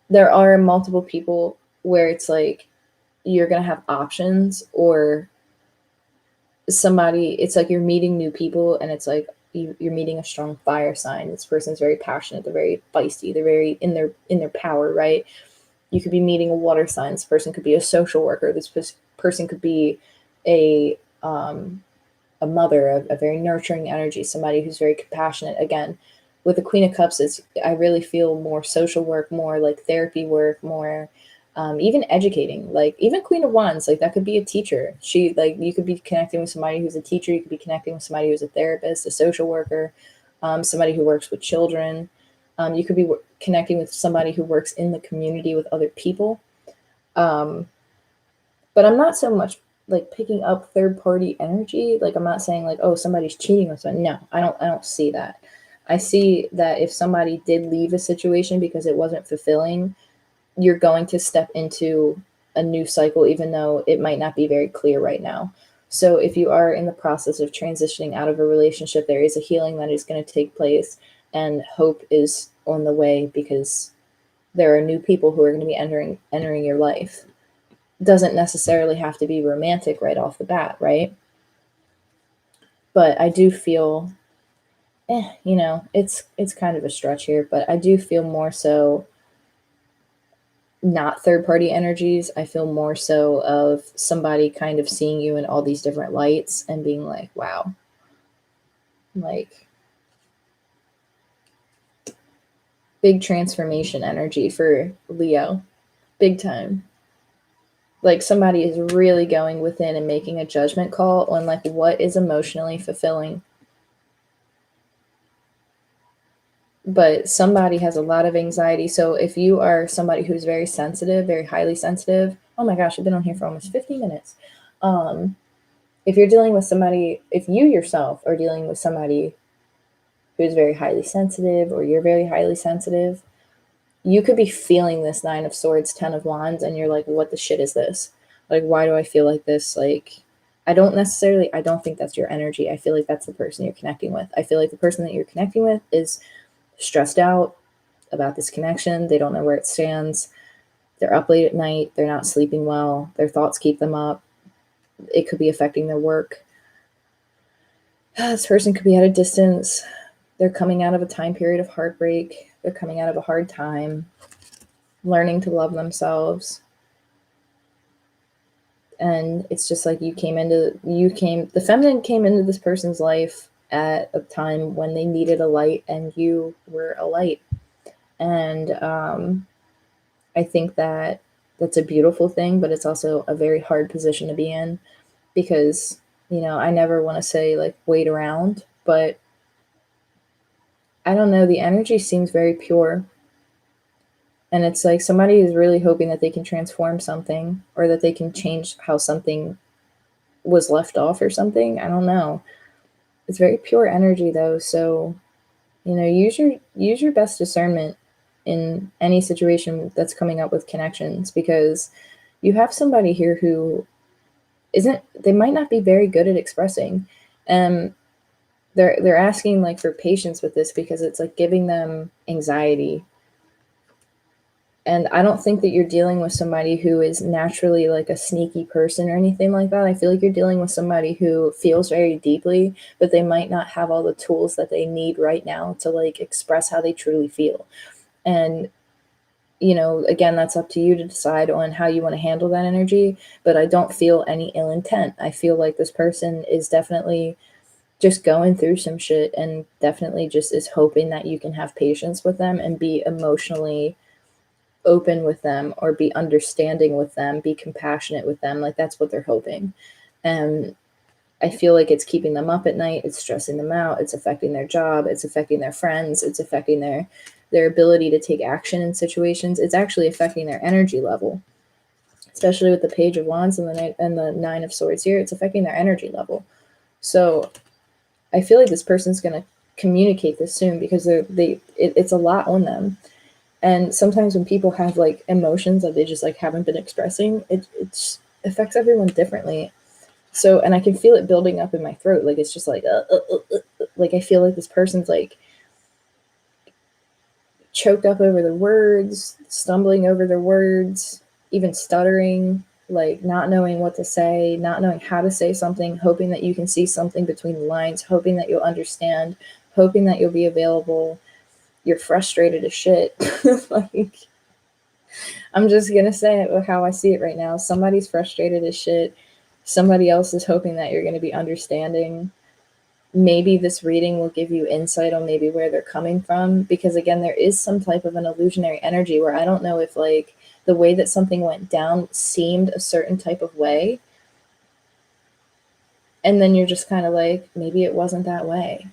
S1: there are multiple people where it's like you're going to have options, or it's like you're meeting new people, and it's like you're meeting a strong fire sign. This person's very passionate, they're very feisty, they're very in their power, right? You could be meeting a water sign. This person could be a social worker. This person could be a mother, a very nurturing energy, somebody who's very compassionate. Again, with the Queen of Cups, I really feel more social work, more like therapy work, more even educating. Like, even Queen of Wands, like, that could be a teacher. You could be connecting with somebody who's a teacher. You could be connecting with somebody who's a therapist, a social worker, somebody who works with children. You could be connecting with somebody who works in the community with other people. But I'm not so much like picking up third party energy. Like, I'm not saying, like, oh, somebody's cheating with someone. No, I don't see that. I see that if somebody did leave a situation because it wasn't fulfilling, you're going to step into a new cycle, even though it might not be very clear right now. So if you are in the process of transitioning out of a relationship, there is a healing that is going to take place, and hope is on the way, because there are new people who are going to be entering your life. Doesn't necessarily have to be romantic right off the bat, right? But I do feel, it's kind of a stretch here, but I do feel more so not third party energies. I feel more so of somebody kind of seeing you in all these different lights and being like, wow, like, big transformation energy for Leo, big time. Like somebody is really going within and making a judgment call on like what is emotionally fulfilling. But somebody has a lot of anxiety. So if you are somebody who's very sensitive, very highly sensitive, oh my gosh, I've been on here for almost 50 minutes. If you're dealing with somebody, if you yourself are dealing with somebody who's very highly sensitive, or you're very highly sensitive, you could be feeling this Nine of Swords, Ten of Wands, and you're like, what the shit is this? Like, why do I feel like this? Like, I don't think that's your energy. I feel like that's the person you're connecting with. I feel like the person that you're connecting with is stressed out about this connection. They don't know where it stands. They're up late at night. They're not sleeping well. Their thoughts keep them up. It could be affecting their work. This person could be at a distance. They're coming out of a time period of heartbreak. They're coming out of a hard time, learning to love themselves. And it's just like the feminine came into this person's life at a time when they needed a light, and you were a light. And I think that that's a beautiful thing, but it's also a very hard position to be in, because, I never want to say like wait around, but I don't know, the energy seems very pure. And it's like somebody is really hoping that they can transform something, or that they can change how something was left off or something. I don't know. It's very pure energy though. So, use your best discernment in any situation that's coming up with connections, because you have somebody here who they might not be very good at expressing. And they're asking like for patience with this, because it's like giving them anxiety. And I don't think that you're dealing with somebody who is naturally like a sneaky person or anything like that. I feel like you're dealing with somebody who feels very deeply, but they might not have all the tools that they need right now to like express how they truly feel. And, again, that's up to you to decide on how you want to handle that energy. But I don't feel any ill intent. I feel like this person is definitely just going through some shit, and definitely just is hoping that you can have patience with them and be emotionally open with them, or be understanding with them, be compassionate with them. Like, that's what they're hoping. And I feel like it's keeping them up at night. It's stressing them out. It's affecting their job. It's affecting their friends. It's affecting their ability to take action in situations. It's actually affecting their energy level, especially with the Page of Wands and the Nine of Swords here. It's affecting their energy level. So I feel like this person's going to communicate this soon, because it's a lot on them. And sometimes when people have like emotions that they just like haven't been expressing, it affects everyone differently. So, and I can feel it building up in my throat. Like, it's just like, like I feel like this person's like choked up over their words, stumbling over their words, even stuttering, like not knowing what to say, not knowing how to say something, hoping that you can see something between the lines, hoping that you'll understand, hoping that you'll be available. You're frustrated as shit. Like, I'm just going to say it how I see it right now. Somebody's frustrated as shit. Somebody else is hoping that you're going to be understanding. Maybe this reading will give you insight on maybe where they're coming from, because again, there is some type of an illusionary energy where I don't know if like the way that something went down seemed a certain type of way, and then you're just kind of like, maybe it wasn't that way,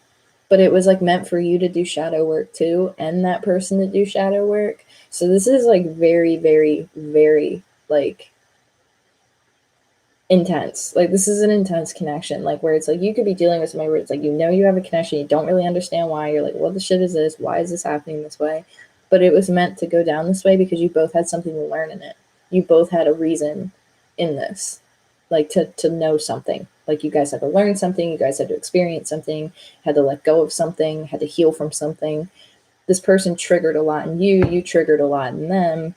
S1: but it was like meant for you to do shadow work too, and that person to do shadow work. So this is like very, very, very like intense. Like, this is an intense connection, like where it's like you could be dealing with somebody where it's like, you have a connection, you don't really understand why. You're like, what the shit is this? Why is this happening this way? But it was meant to go down this way, because you both had something to learn in it. You both had a reason in this, like to know something. Like, you guys had to learn something, you guys had to experience something, had to let go of something, had to heal from something. This person triggered a lot in you triggered a lot in them.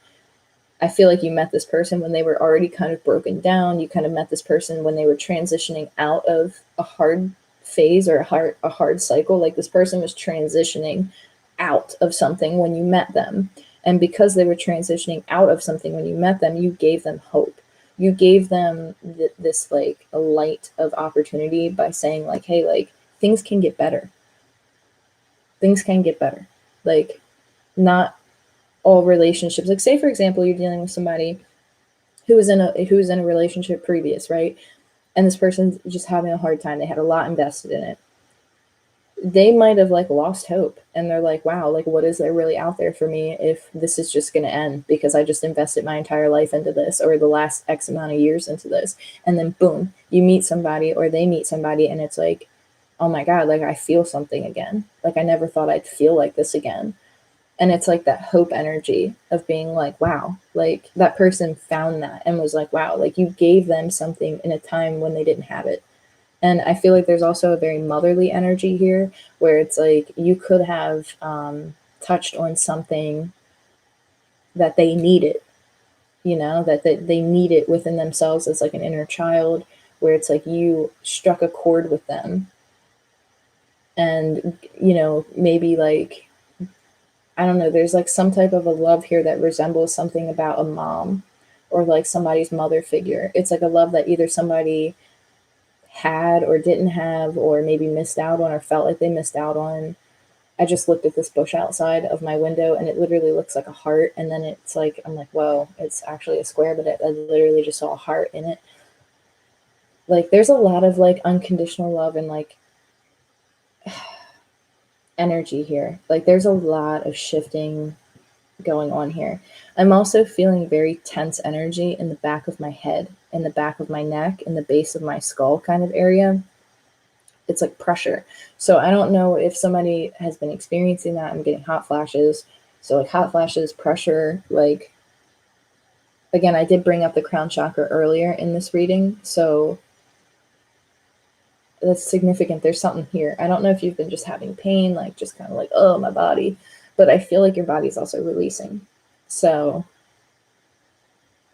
S1: I feel like you met this person when they were already kind of broken down. You kind of met this person when they were transitioning out of a hard phase, or a hard cycle. Like, this person was transitioning out of something when you met them. And because they were transitioning out of something when you met them, you gave them hope. You gave them this like a light of opportunity by saying like, hey, like, things can get better. Things can get better. Like, not all relationships, like say for example, you're dealing with somebody who was in a relationship previous, right? And this person's just having a hard time. They had a lot invested in it. They might have like lost hope, and they're like, wow, like what is there really out there for me if this is just going to end because I just invested my entire life into this, or the last X amount of years into this. And then boom, you meet somebody or they meet somebody and it's like, oh my God, like I feel something again. Like I never thought I'd feel like this again. And it's like that hope energy of being like, wow, like that person found that and was like, wow, like you gave them something in a time when they didn't have it. And I feel like there's also a very motherly energy here where it's like you could have touched on something that they needed, that they need it within themselves as like an inner child, where it's like you struck a chord with them. And, maybe like, I don't know, there's like some type of a love here that resembles something about a mom or like somebody's mother figure. It's like a love that either somebody had or didn't have, or maybe missed out on or felt like they missed out on. I just looked at this bush outside of my window and it literally looks like a heart. And then it's like, I'm like, whoa, it's actually a square, but I literally just saw a heart in it. Like there's a lot of like unconditional love and like energy here. Like there's a lot of shifting going on here. I'm also feeling very tense energy in the back of my head, in the back of my neck, in the base of my skull kind of area. It's like pressure. So I don't know if somebody has been experiencing that. I'm getting hot flashes. So like hot flashes, pressure, like again, I did bring up the crown chakra earlier in this reading. So that's significant. There's something here. I don't know if you've been just having pain, like just kind of like, oh, my body, but I feel like your body's also releasing. So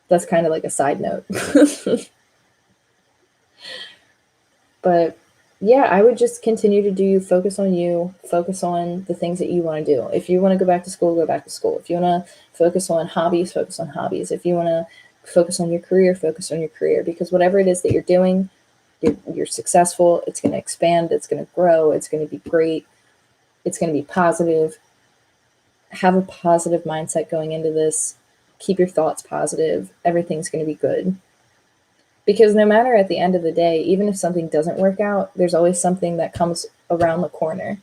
S1: that's kind of like a side note. But yeah, I would just continue to do focus on you, focus on the things that you want to do. If you want to go back to school, go back to school. If you want to focus on hobbies, focus on hobbies. If you want to focus on your career, focus on your career, because whatever it is that you're doing, you're successful. It's going to expand. It's going to grow. It's going to be great. It's going to be positive. Have a positive mindset going into this. Keep your thoughts positive. Everything's going to be good. Because no matter at the end of the day, even if something doesn't work out, there's always something that comes around the corner.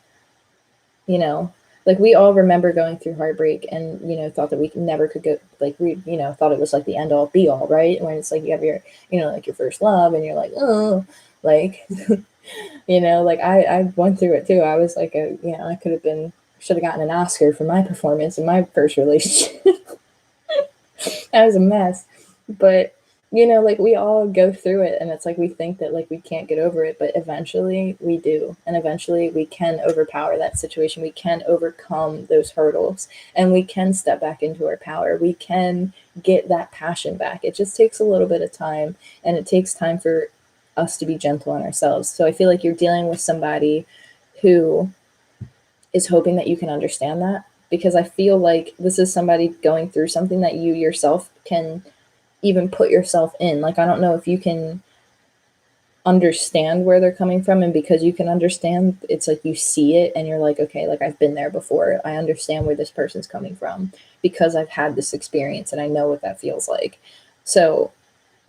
S1: Like we all remember going through heartbreak and, thought that we never could go, like we, thought it was like the end all be all, right? When it's like you have your, like your first love and you're like, oh, like, like I went through it too. I was like, I should have gotten an Oscar for my performance in my first relationship. I was a mess. But like we all go through it and it's like we think that like we can't get over it, but eventually we do. And eventually we can overpower that situation. We can overcome those hurdles and we can step back into our power. We can get that passion back. It just takes a little bit of time, and it takes time for us to be gentle on ourselves. So I feel like you're dealing with somebody who is hoping that you can understand that, because I feel like this is somebody going through something that you yourself can even put yourself in. Like, I don't know if you can understand where they're coming from, and because you can understand, it's like you see it and you're like, okay, like I've been there before. I understand where this person's coming from because I've had this experience and I know what that feels like. So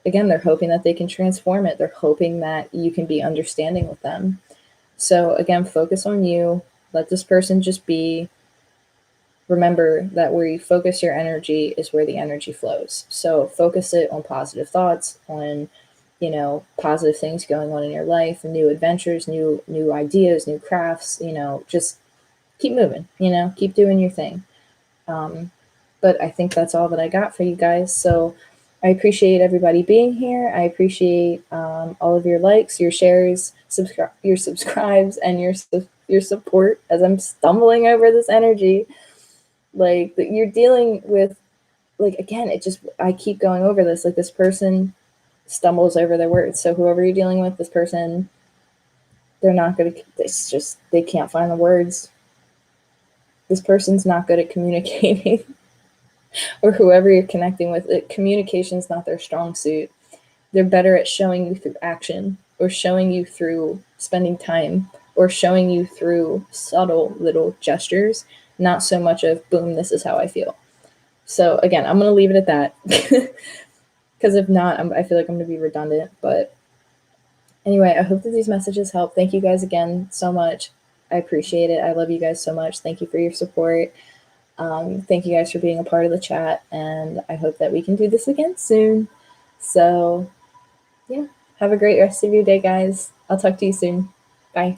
S1: again, they're hoping that they can transform it. They're hoping that you can be understanding with them. So again, focus on you. Let this person just be. Remember that where you focus your energy is where the energy flows. So focus it on positive thoughts, on, positive things going on in your life, new adventures, new ideas, new crafts, just keep moving, keep doing your thing. But I think that's all that I got for you guys. So I appreciate everybody being here. I appreciate all of your likes, your shares, your subscribes, and your support as I'm stumbling over this energy. Like you're dealing with, like, again, I keep going over this, like this person stumbles over their words. So whoever you're dealing with, this person, they're not going to, it's just, they can't find the words. This person's not good at communicating. Or whoever you're connecting with, communication's not their strong suit. They're better at showing you through action, or showing you through spending time, or showing you through subtle little gestures, not so much of boom, this is how I feel. So again, I'm going to leave it at that. Because if not, I feel like I'm going to be redundant. But anyway, I hope that these messages help. Thank you guys again so much. I appreciate it. I love you guys so much. Thank you for your support. Thank you guys for being a part of the chat, and I hope that we can do this again soon. So, yeah, have a great rest of your day, guys. I'll talk to you soon. Bye.